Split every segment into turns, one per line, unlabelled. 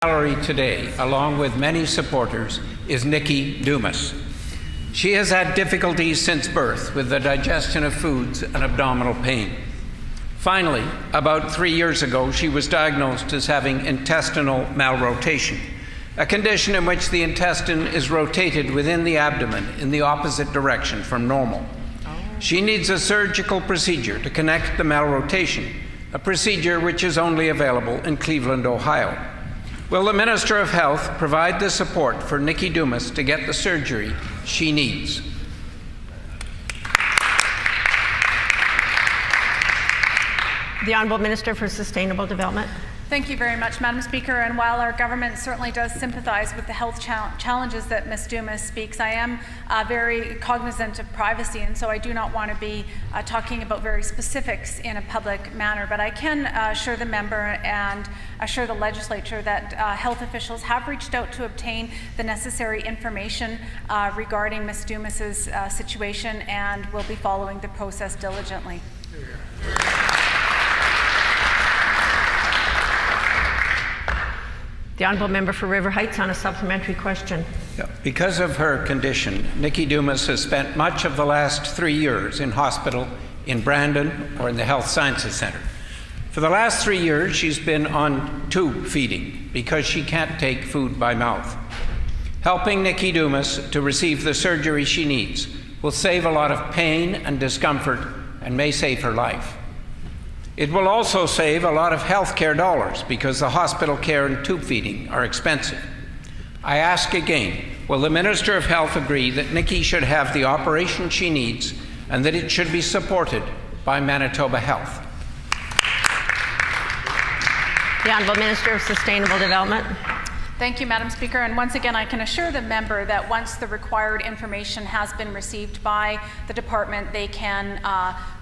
gallery today, along with many supporters, is Niki Dumas. She has had difficulties since birth with the digestion of foods and abdominal pain. Finally, about 3 years ago, she was diagnosed as having intestinal malrotation, a condition in which the intestine is rotated within the abdomen in the opposite direction from normal. She needs a surgical procedure to connect the malrotation, a procedure which is only available in Cleveland, Ohio. Will the Minister of Health provide the support for Niki Dumas to get the surgery she needs?
The Honourable Minister for Sustainable Development.
Thank you very much, Madam Speaker. And while our government certainly does sympathize with the health challenges that Ms. Dumas speaks, I am very cognizant of privacy, and so I do not want to be talking about very specifics in a public manner. But I can assure the member and assure the legislature that health officials have reached out to obtain the necessary information regarding Ms. Dumas's situation, and will be following the process diligently.
The Honourable Member for River Heights on a supplementary question.
Because of her condition, Niki Dumas has spent much of the last 3 years in hospital in Brandon or in the Health Sciences Centre. For the last 3 years, she's been on tube feeding because she can't take food by mouth. Helping Niki Dumas to receive the surgery she needs will save a lot of pain and discomfort and may save her life. It will also save a lot of healthcare dollars because the hospital care and tube feeding are expensive. I ask again, will the Minister of Health agree that Niki should have the operation she needs and that it should be supported by Manitoba Health?
The Honourable Minister of Sustainable Development.
Thank you, Madam Speaker. And once again, I can assure the member that once the required information has been received by the department, they can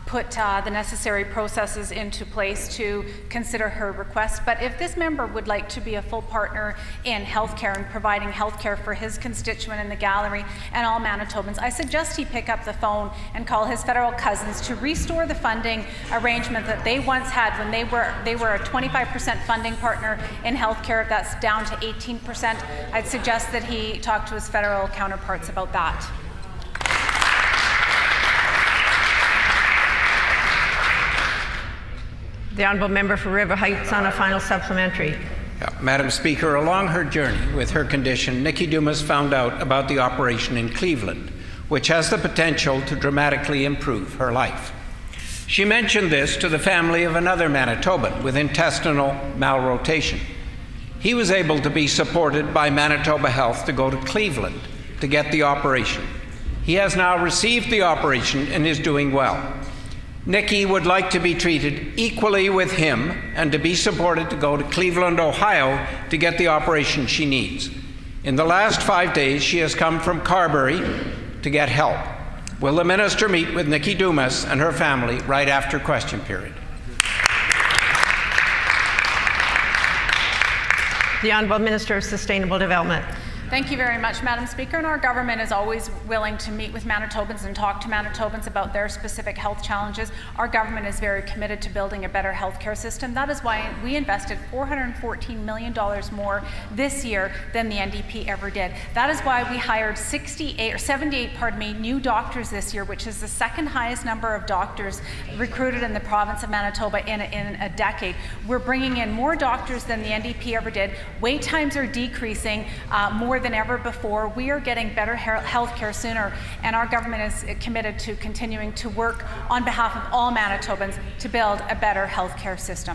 put the necessary processes into place to consider her request. But if this member would like to be a full partner in healthcare and providing healthcare for his constituent in the gallery and all Manitobans, I suggest he pick up the phone and call his federal cousins to restore the funding arrangement that they once had when they were a 25% funding partner in healthcare. That's down to 18%. I'd suggest that he talk to his federal counterparts about that.
The Honourable Member for River Heights on a final supplementary.
Madam Speaker, along her journey with her condition, Niki Dumas found out about the operation in Cleveland, which has the potential to dramatically improve her life. She mentioned this to the family of another Manitoban with intestinal malrotation. He was able to be supported by Manitoba Health to go to Cleveland to get the operation. He has now received the operation and is doing well. Niki would like to be treated equally with him and to be supported to go to Cleveland, Ohio to get the operation she needs. In the last 5 days, she has come from Carberry to get help. Will the Minister meet with Niki Dumas and her family right after question period?
The Honourable Minister of Sustainable Development.
Thank you very much, Madam Speaker. And our government is always willing to meet with Manitobans and talk to Manitobans about their specific health challenges. Our government is very committed to building a better healthcare system. That is why we invested $414 million more this year than the NDP ever did. That is why we hired 78 new doctors this year, which is the second highest number of doctors recruited in the province of Manitoba in a decade. We're bringing in more doctors than the NDP ever did. Wait times are decreasing more than ever before. We are getting better health care sooner, and our government is committed to continuing to work on behalf of all Manitobans to build a better health care system.